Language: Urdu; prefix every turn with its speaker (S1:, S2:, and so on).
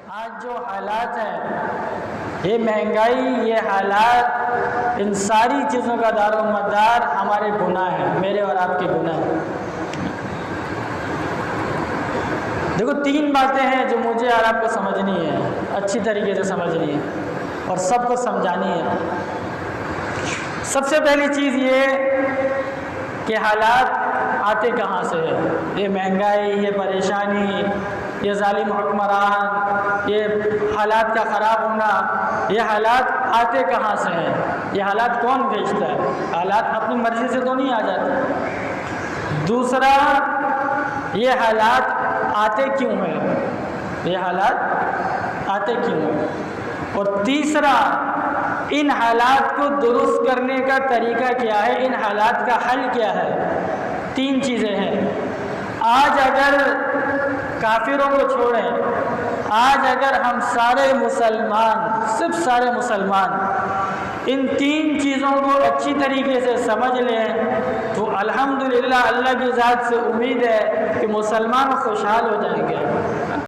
S1: آج جو حالات ہیں، یہ مہنگائی، یہ حالات، ان ساری چیزوں کا دار و مدار ہمارے گناہ ہیں، میرے اور آپ کے گناہ ہیں۔ دیکھو 3 باتیں ہیں جو مجھے اور آپ کو سمجھنی ہے، اچھی طریقے سے سمجھنی ہے اور سب کو سمجھانی ہے۔ سب سے پہلی چیز یہ کہ حالات آتے کہاں سے ہے؟ یہ مہنگائی، یہ پریشانی، یہ ظالم حکمران، یہ حالات کا خراب ہونا، یہ حالات آتے کہاں سے ہیں؟ یہ حالات کون بھیجتا ہے؟ حالات اپنی مرضی سے تو نہیں آ جاتے۔ دوسرا، یہ حالات آتے کیوں ہیں؟ یہ حالات آتے کیوں ہیں؟ اور تیسرا، ان حالات کو درست کرنے کا طریقہ کیا ہے؟ ان حالات کا حل کیا ہے؟ 3 چیزیں ہیں۔ آج اگر کافروں کو چھوڑیں، آج اگر ہم سارے مسلمان، صرف سارے مسلمان ان 3 چیزوں کو اچھی طریقے سے سمجھ لیں تو الحمدللہ اللہ کی ذات سے امید ہے کہ مسلمان خوشحال ہو جائیں گے۔